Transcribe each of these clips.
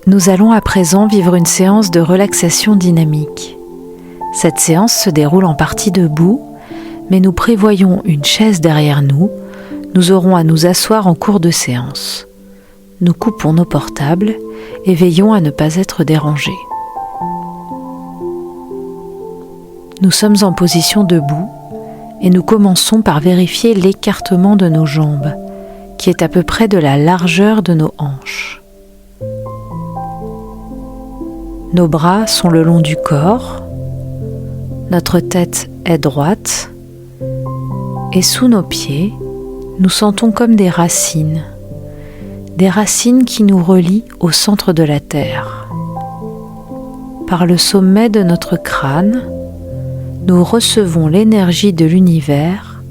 Nous allons à présent vivre une séance de relaxation dynamique. Cette séance se déroule en partie debout, mais nous prévoyons une chaise derrière nous. Nous aurons à nous asseoir en cours de séance. Nous coupons nos portables et veillons à ne pas être dérangés. Nous sommes en position debout et nous commençons par vérifier l'écartement de nos jambes, qui est à peu près de la largeur de nos hanches. Nos bras sont le long du corps, notre tête est droite et sous nos pieds, nous sentons comme des racines qui nous relient au centre de la Terre. Par le sommet de notre crâne, nous recevons l'énergie de l'univers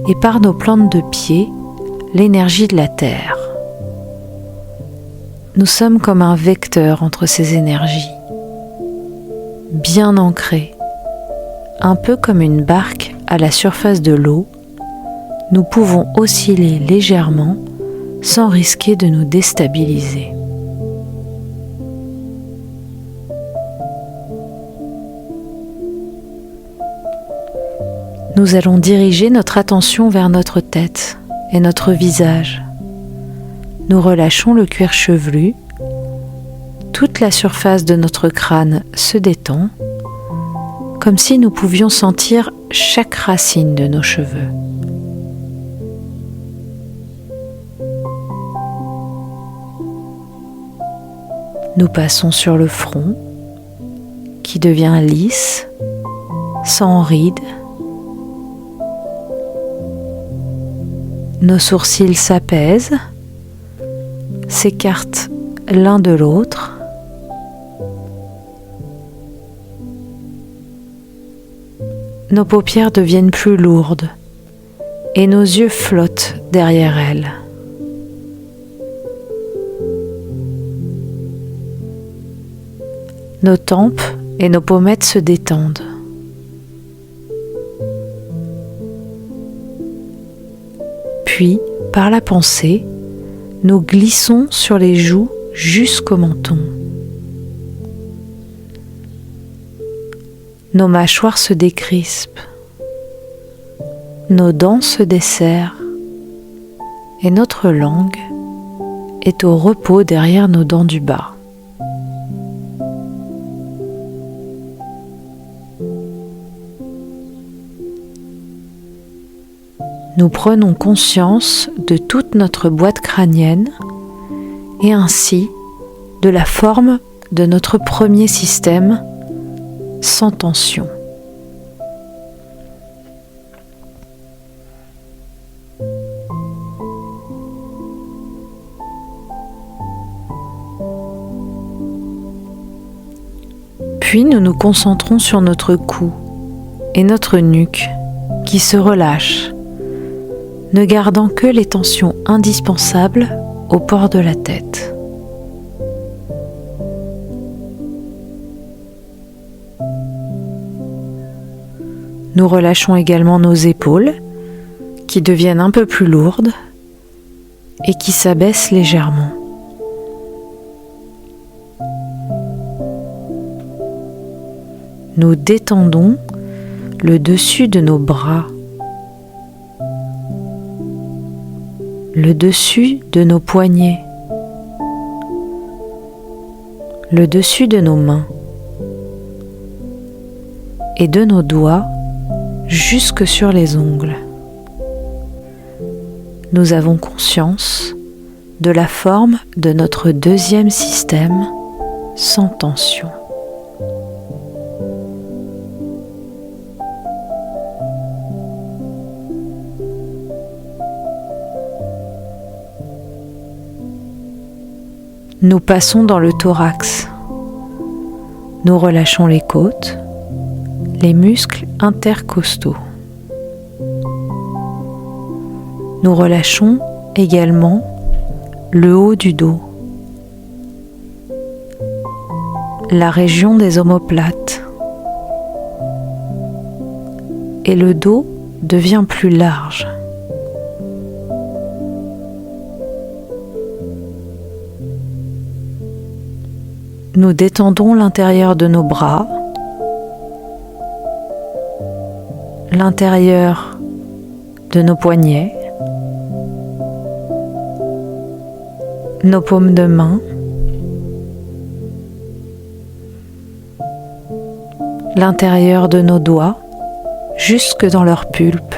et par nos plantes de pied, l'énergie de la Terre. Nous sommes comme un vecteur entre ces énergies, bien ancrés, un peu comme une barque à la surface de l'eau. Nous pouvons osciller légèrement sans risquer de nous déstabiliser. Nous allons diriger notre attention vers notre tête et notre visage. Nous relâchons le cuir chevelu. Toute la surface de notre crâne se détend, comme si nous pouvions sentir chaque racine de nos cheveux. Nous passons sur le front, qui devient lisse, sans rides. Nos sourcils s'apaisent, s'écartent l'un de l'autre. Nos paupières deviennent plus lourdes et nos yeux flottent derrière elles. Nos tempes et nos pommettes se détendent. Puis, par la pensée, nous glissons sur les joues jusqu'au menton. Nos mâchoires se décrispent, nos dents se desserrent et notre langue est au repos derrière nos dents du bas. Nous prenons conscience de toute notre boîte crânienne et ainsi de la forme de notre premier système sans tension. Puis nous nous concentrons sur notre cou et notre nuque qui se relâchent, ne gardant que les tensions indispensables au port de la tête. Nous relâchons également nos épaules, qui deviennent un peu plus lourdes et qui s'abaissent légèrement. Nous détendons le dessus de nos bras, le dessus de nos poignets, le dessus de nos mains et de nos doigts jusque sur les ongles. Nous avons conscience de la forme de notre deuxième système sans tension. Nous passons dans le thorax. Nous relâchons les côtes, les muscles intercostaux. Nous relâchons également le haut du dos, la région des omoplates, et le dos devient plus large. nous détendons l'intérieur de nos bras, l'intérieur de nos poignets, nos paumes de main, l'intérieur de nos doigts, jusque dans leur pulpe.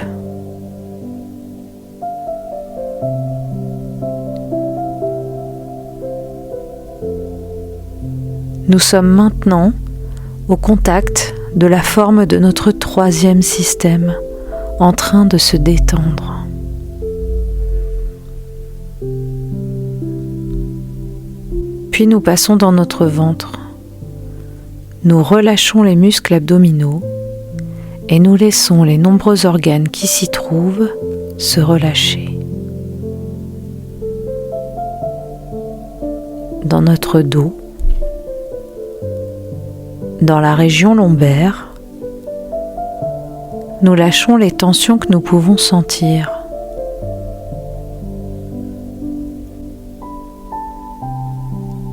Nous sommes maintenant au contact de la forme de notre troisième système, en train de se détendre. Puis nous passons dans notre ventre. Nous relâchons les muscles abdominaux et nous laissons les nombreux organes qui s'y trouvent se relâcher. Dans notre dos, dans la région lombaire, nous lâchons les tensions que nous pouvons sentir.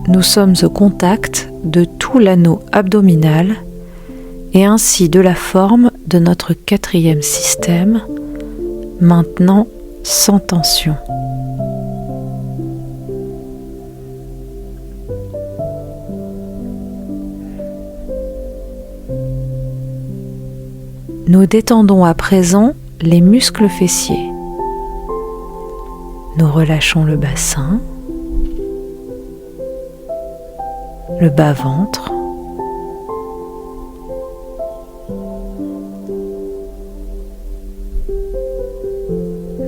Nous sommes au contact de tout l'anneau abdominal et ainsi de la forme de notre quatrième système, maintenant sans tension. Nous détendons à présent les muscles fessiers. Nous relâchons le bassin, le bas-ventre,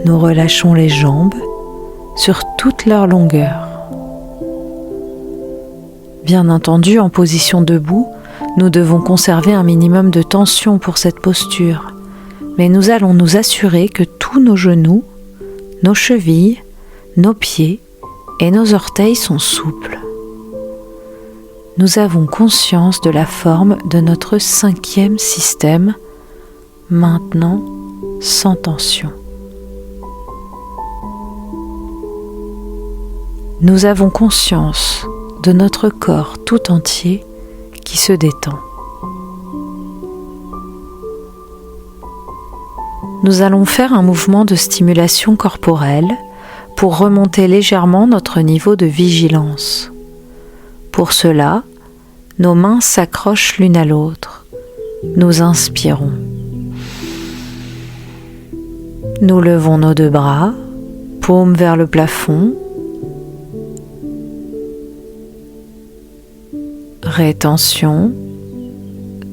nous relâchons les jambes sur toute leur longueur. Bien entendu, en position debout, nous devons conserver un minimum de tension pour cette posture, mais nous allons nous assurer que tous nos genoux, nos chevilles, nos pieds et nos orteils sont souples. Nous avons conscience de la forme de notre cinquième système, maintenant sans tension. Nous avons conscience de notre corps tout entier qui se détend. Nous allons faire un mouvement de stimulation corporelle pour remonter légèrement notre niveau de vigilance. Pour cela, nos mains s'accrochent l'une à l'autre. Nous inspirons. Nous levons nos deux bras, paumes vers le plafond. Rétention,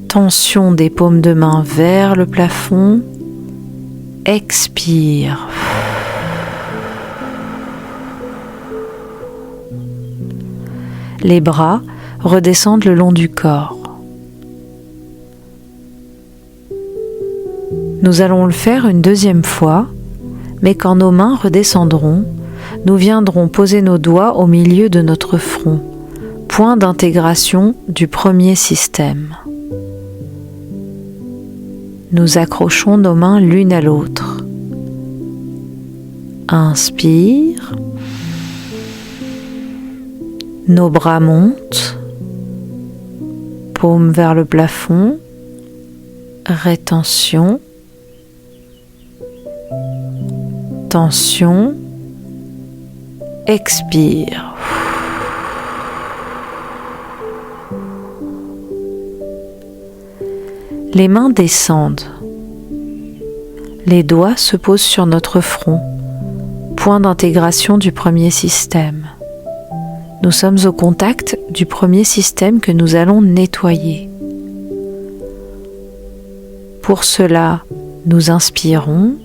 tension des paumes de main vers le plafond. Expire. Les bras redescendent le long du corps. Nous allons le faire une deuxième fois, mais quand nos mains redescendront, nous viendrons poser nos doigts au milieu de notre front, point d'intégration du premier système. Nous accrochons nos mains l'une à l'autre. Inspire. Nos bras montent, paumes vers le plafond, rétention, tension, expire. Les mains descendent. Les doigts se posent sur notre front, point d'intégration du premier système. Nous sommes au contact du premier système que nous allons nettoyer. Pour cela, nous inspirons.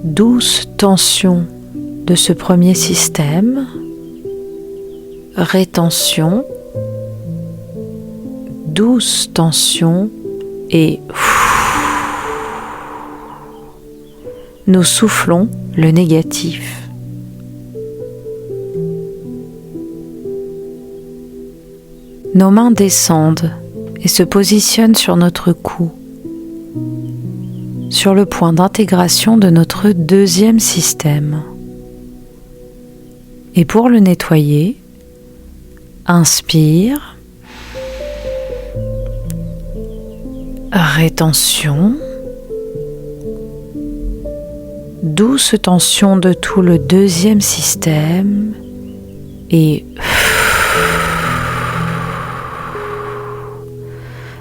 Douce tension de ce premier système. Rétention. Douce tension et nous soufflons le négatif. Nos mains descendent et se positionnent sur notre cou, sur le point d'intégration de notre deuxième système. Et pour le nettoyer, inspire, rétention, douce tension de tout le deuxième système et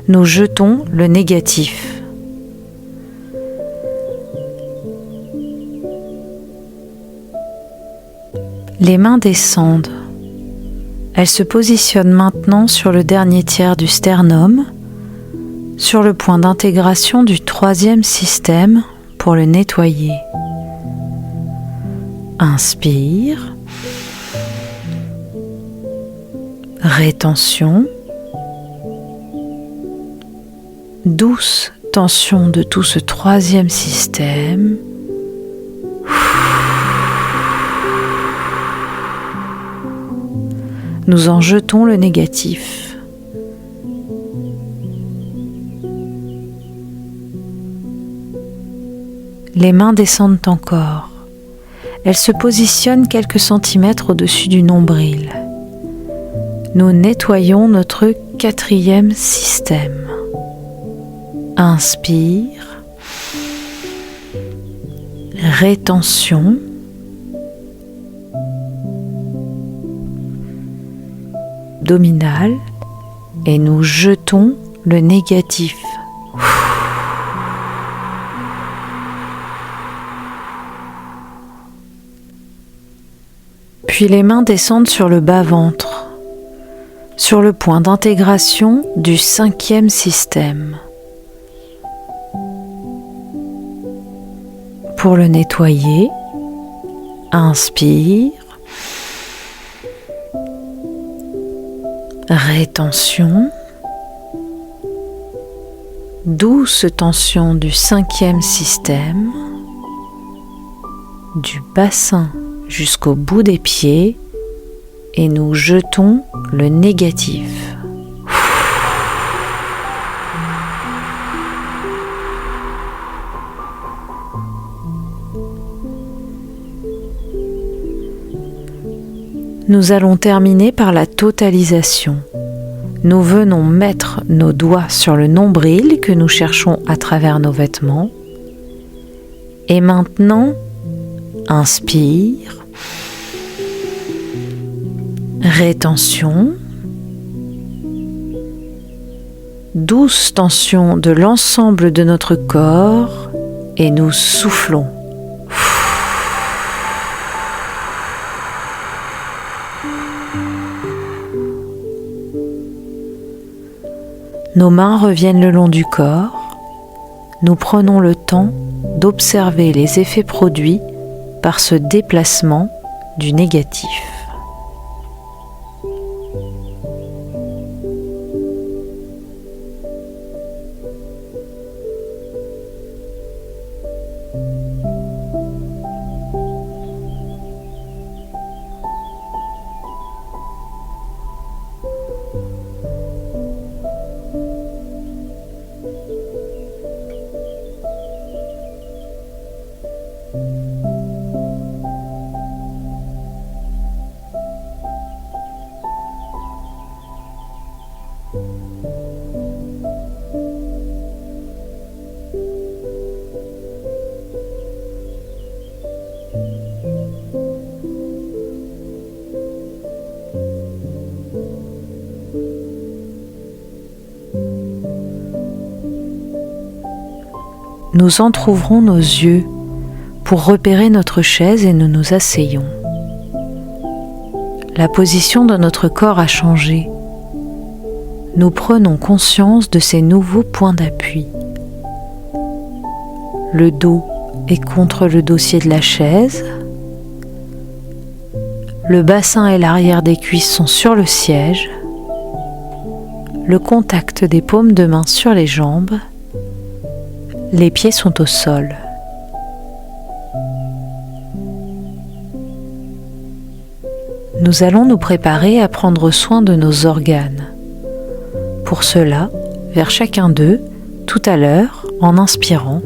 nous jetons le négatif. Les mains descendent. Elles se positionnent maintenant sur le dernier tiers du sternum, sur le point d'intégration du troisième système pour le nettoyer. Inspire, rétention, douce tension de tout ce troisième système. Nous en jetons le négatif. Les mains descendent encore. Elles se positionnent quelques centimètres au-dessus du nombril. Nous nettoyons notre quatrième système. Inspire, rétention, abdominale et nous jetons le négatif. Puis les mains descendent sur le bas-ventre, sur le point d'intégration du cinquième système. Pour le nettoyer, inspire, rétention, douce tension du cinquième système, du bassin jusqu'au bout des pieds et nous jetons le négatif. Nous allons terminer par la totalisation. Nous venons mettre nos doigts sur le nombril que nous cherchons à travers nos vêtements. Et maintenant, inspire, rétention, douce tension de l'ensemble de notre corps et nous soufflons. Nos mains reviennent le long du corps. Nous prenons le temps d'observer les effets produits par ce déplacement du négatif. Nous entr'ouvrons nos yeux pour repérer notre chaise et nous nous asseyons. La position de notre corps a changé. Nous prenons conscience de ces nouveaux points d'appui. Le dos est contre le dossier de la chaise. Le bassin et l'arrière des cuisses sont sur le siège. Le contact des paumes de main sur les jambes. Les pieds sont au sol. Nous allons nous préparer à prendre soin de nos organes. Pour cela, vers chacun d'eux, tout à l'heure, en inspirant,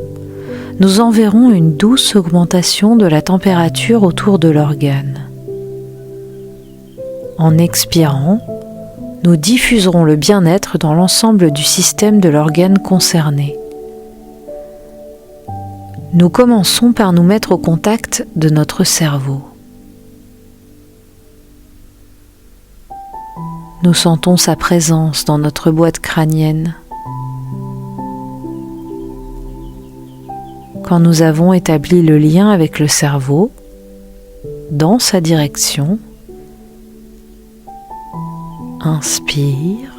nous enverrons une douce augmentation de la température autour de l'organe. En expirant, nous diffuserons le bien-être dans l'ensemble du système de l'organe concerné. Nous commençons par nous mettre au contact de notre cerveau. Nous sentons sa présence dans notre boîte crânienne. Quand nous avons établi le lien avec le cerveau, dans sa direction, inspire,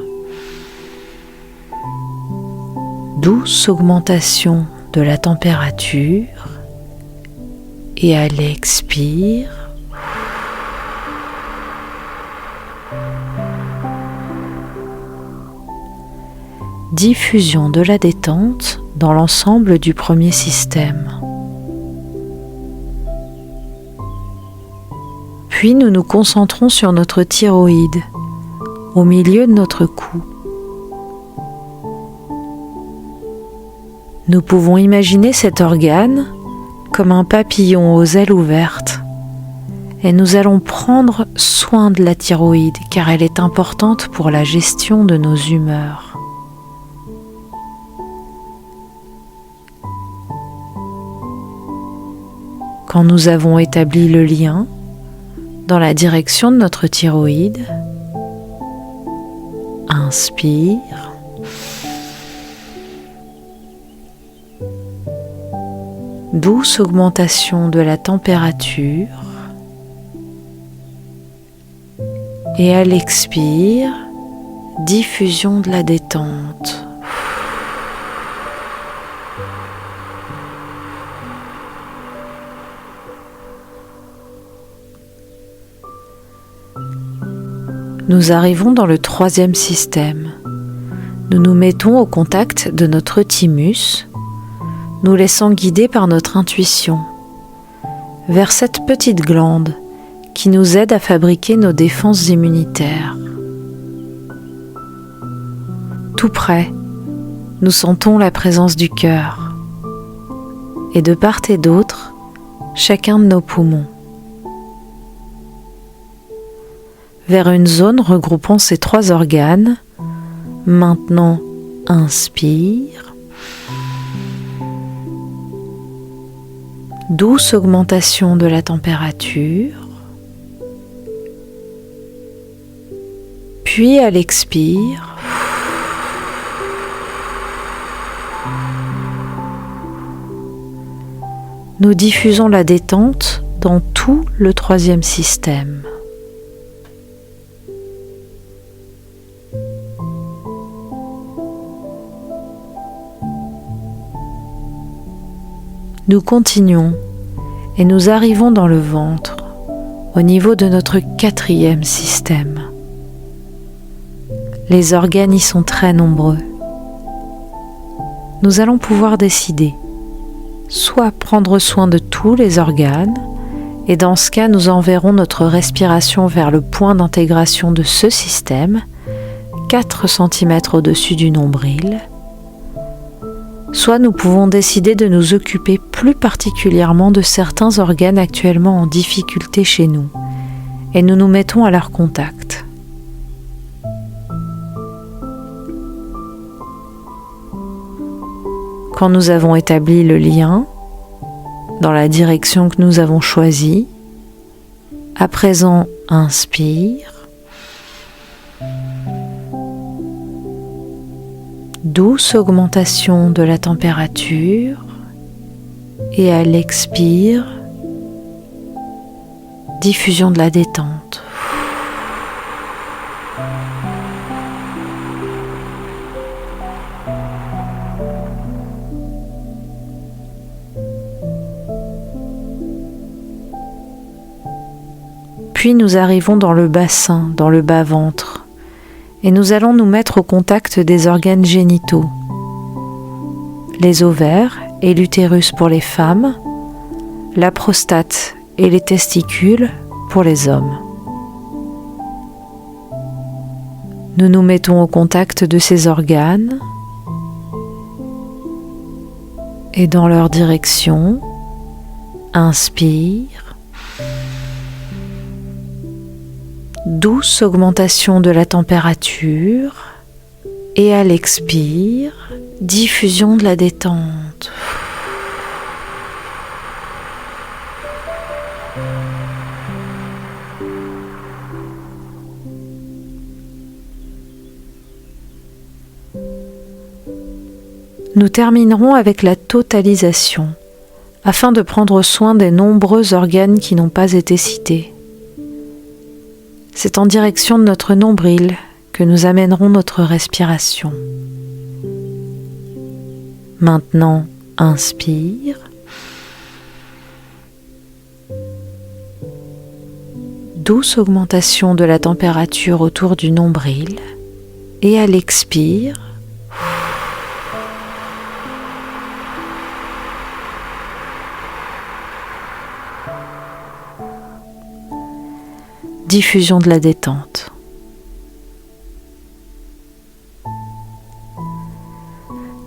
douce augmentation de la température et à l'expire, diffusion de la détente dans l'ensemble du premier système. Puis nous nous concentrons sur notre thyroïde, au milieu de notre cou. Nous pouvons imaginer cet organe comme un papillon aux ailes ouvertes et nous allons prendre soin de la thyroïde car elle est importante pour la gestion de nos humeurs. Quand nous avons établi le lien dans la direction de notre thyroïde, inspire. Douce augmentation de la température et à l'expire, diffusion de la détente. Nous arrivons dans le troisième système. Nous nous mettons au contact de notre thymus, nous laissant guider par notre intuition vers cette petite glande qui nous aide à fabriquer nos défenses immunitaires. Tout près, nous sentons la présence du cœur et de part et d'autre, chacun de nos poumons. Vers une zone regroupant ces trois organes, maintenant inspire. Douce augmentation de la température. Puis à l'expire, nous diffusons la détente dans tout le troisième système. Nous continuons et nous arrivons dans le ventre, au niveau de notre quatrième système. Les organes y sont très nombreux. Nous allons pouvoir décider, soit prendre soin de tous les organes, et dans ce cas nous enverrons notre respiration vers le point d'intégration de ce système, 4 cm au-dessus du nombril, soit nous pouvons décider de nous occuper plus particulièrement de certains organes actuellement en difficulté chez nous, et nous nous mettons à leur contact. Quand nous avons établi le lien dans la direction que nous avons choisie, à présent inspire. Douce augmentation de la température et à l'expire, diffusion de la détente. Puis nous arrivons dans le bassin, dans le bas-ventre, et nous allons nous mettre au contact des organes génitaux, les ovaires et l'utérus pour les femmes, la prostate et les testicules pour les hommes. Nous nous mettons au contact de ces organes et dans leur direction, inspire. douce augmentation de la température et à l'expire, diffusion de la détente. Nous terminerons avec la totalisation, afin de prendre soin des nombreux organes qui n'ont pas été cités. C'est en direction de notre nombril que nous amènerons notre respiration. Maintenant, inspire. Douce augmentation de la température autour du nombril. Et à l'expire, diffusion de la détente.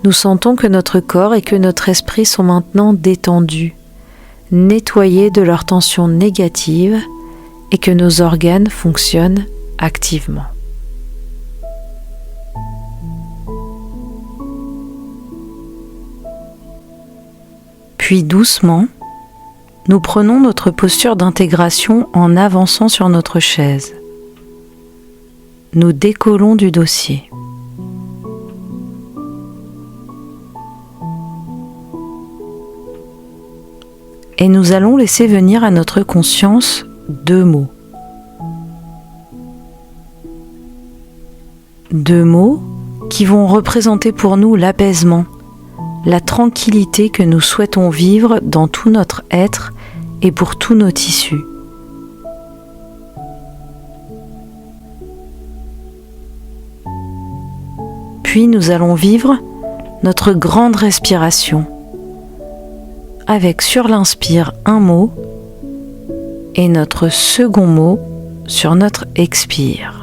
Nous sentons que notre corps et que notre esprit sont maintenant détendus, nettoyés de leurs tensions négatives et que nos organes fonctionnent activement. Puis doucement, nous prenons notre posture d'intégration en avançant sur notre chaise. Nous décollons du dossier. Et nous allons laisser venir à notre conscience 2 mots. 2 mots qui vont représenter pour nous l'apaisement, la tranquillité que nous souhaitons vivre dans tout notre être et pour tous nos tissus. Puis nous allons vivre notre grande respiration, avec sur l'inspire un mot et notre second mot sur notre expire.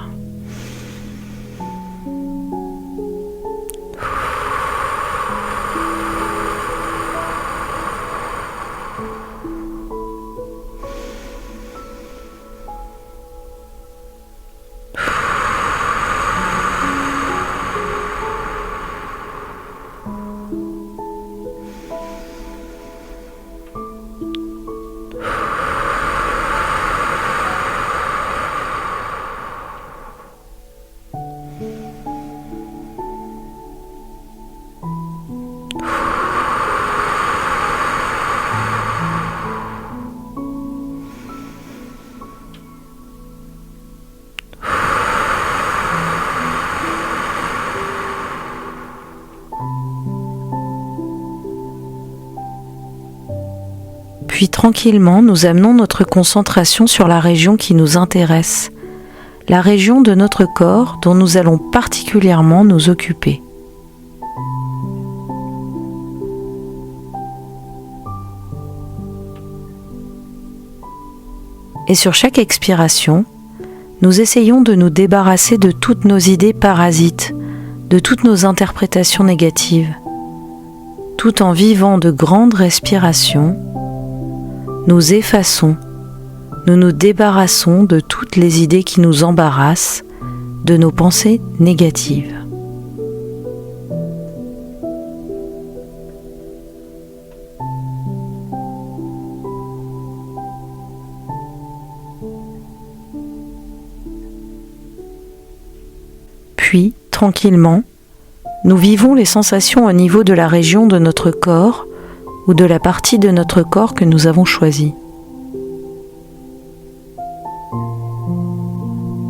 Puis tranquillement, nous amenons notre concentration sur la région qui nous intéresse, la région de notre corps dont nous allons particulièrement nous occuper. Et sur chaque expiration, nous essayons de nous débarrasser de toutes nos idées parasites, de toutes nos interprétations négatives. Tout en vivant de grandes respirations, nous effaçons, nous nous débarrassons de toutes les idées qui nous embarrassent, de nos pensées négatives. Puis, tranquillement, nous vivons les sensations au niveau de la région de notre corps ou de la partie de notre corps que nous avons choisie.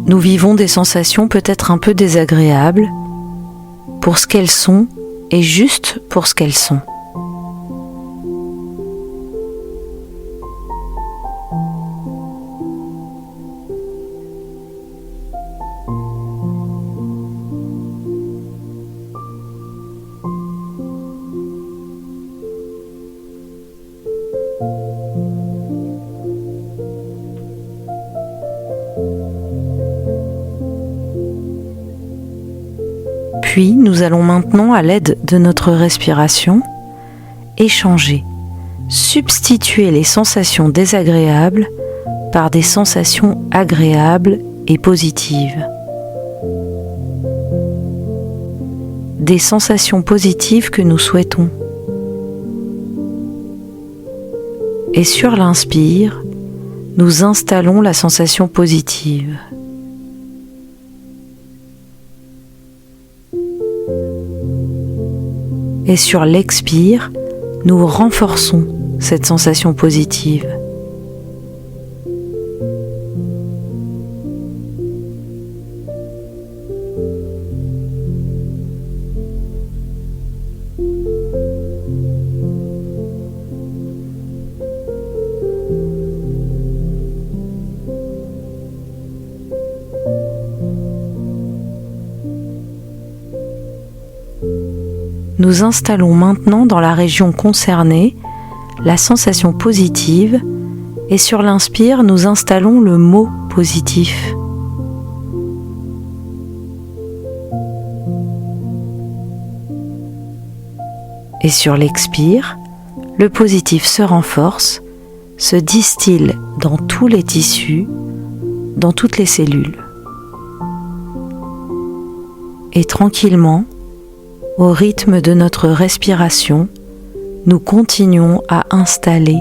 Nous vivons des sensations peut-être un peu désagréables pour ce qu'elles sont et juste pour ce qu'elles sont. Puis nous allons maintenant, à l'aide de notre respiration, échanger, substituer les sensations désagréables par des sensations agréables et positives. Des sensations positives que nous souhaitons. Et sur l'inspire, nous installons la sensation positive. Et sur l'expire, nous renforçons cette sensation positive. Nous installons maintenant dans la région concernée la sensation positive et sur l'inspire, nous installons le mot positif. Et sur l'expire, le positif se renforce, se distille dans tous les tissus, dans toutes les cellules. Et tranquillement, au rythme de notre respiration, nous continuons à installer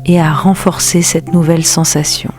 et à renforcer cette nouvelle sensation.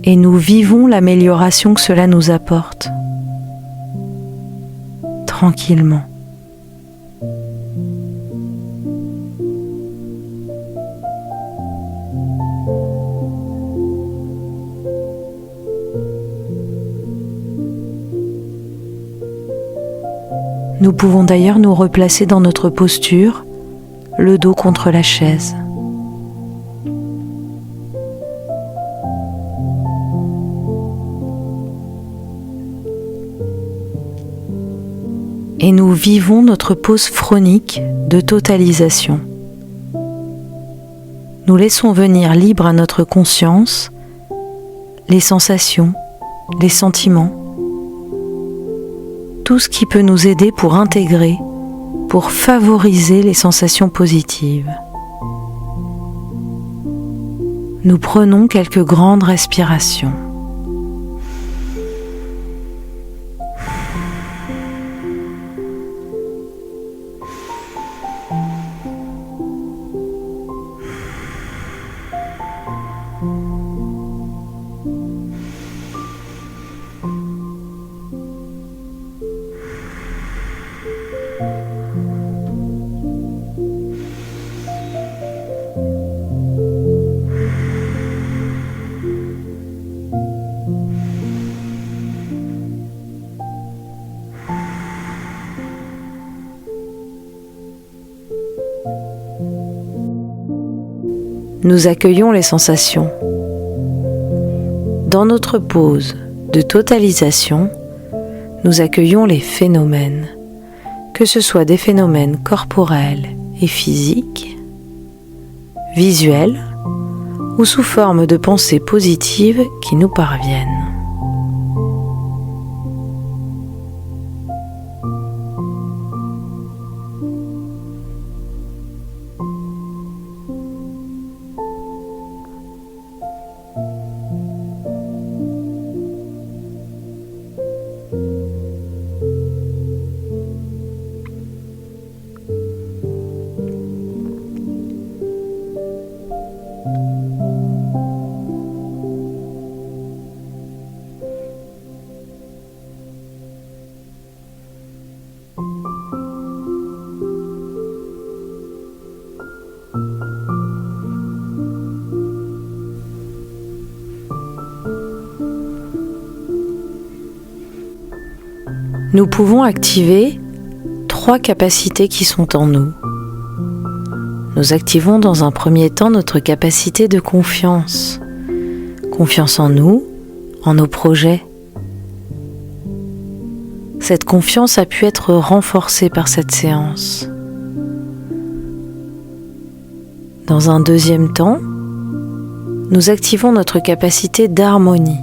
Et nous vivons l'amélioration que cela nous apporte, tranquillement. Nous pouvons d'ailleurs nous replacer dans notre posture, le dos contre la chaise. Et nous vivons notre pause phronique de totalisation. Nous laissons venir libre à notre conscience les sensations, les sentiments, tout ce qui peut nous aider pour intégrer, pour favoriser les sensations positives. Nous prenons quelques grandes respirations. Nous accueillons les sensations. Dans notre pause de totalisation, nous accueillons les phénomènes, que ce soit des phénomènes corporels et physiques, visuels ou sous forme de pensées positives qui nous parviennent. Nous pouvons activer 3 capacités qui sont en nous. Nous activons dans un premier temps notre capacité de confiance. Confiance en nous, en nos projets. Cette confiance a pu être renforcée par cette séance. Dans un deuxième temps, nous activons notre capacité d'harmonie.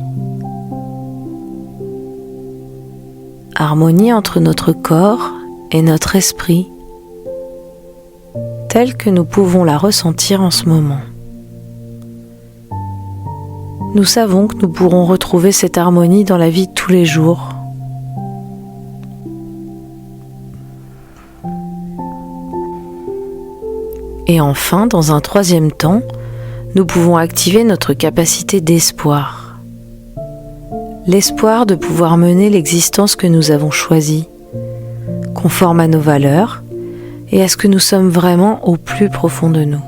Harmonie entre notre corps et notre esprit, telle que nous pouvons la ressentir en ce moment. Nous savons que nous pourrons retrouver cette harmonie dans la vie de tous les jours. Et enfin, dans un troisième temps, nous pouvons activer notre capacité d'espoir. L'espoir de pouvoir mener l'existence que nous avons choisie, conforme à nos valeurs et à ce que nous sommes vraiment au plus profond de nous.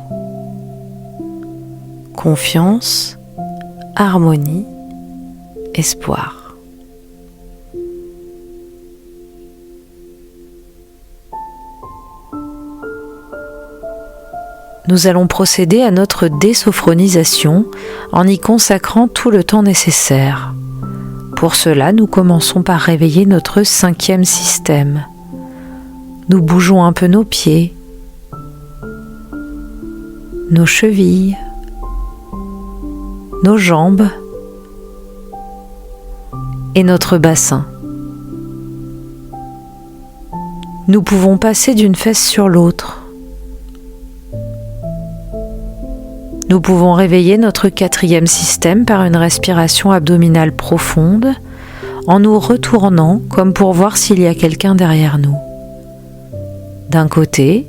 Confiance, harmonie, espoir. Nous allons procéder à notre désophronisation en y consacrant tout le temps nécessaire. Pour cela, nous commençons par réveiller notre 5e système. Nous bougeons un peu nos pieds, nos chevilles, nos jambes et notre bassin. Nous pouvons passer d'une fesse sur l'autre. Nous pouvons réveiller notre 4e système par une respiration abdominale profonde en nous retournant comme pour voir s'il y a quelqu'un derrière nous. D'un côté,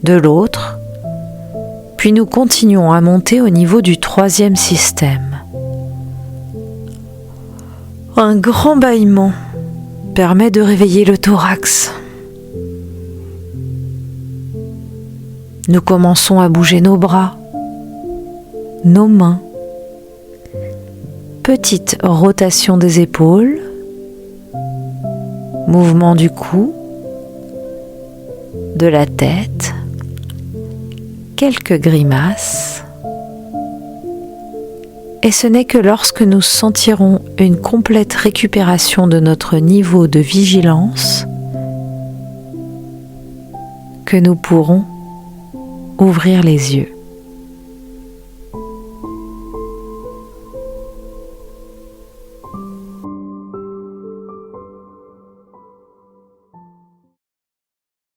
de l'autre, puis nous continuons à monter au niveau du 3e système. Un grand bâillement permet de réveiller le thorax. Nous commençons à bouger nos bras, nos mains. Petite rotation des épaules, mouvement du cou, de la tête, quelques grimaces. Et ce n'est que lorsque nous sentirons une complète récupération de notre niveau de vigilance que nous pourrons ouvrir les yeux.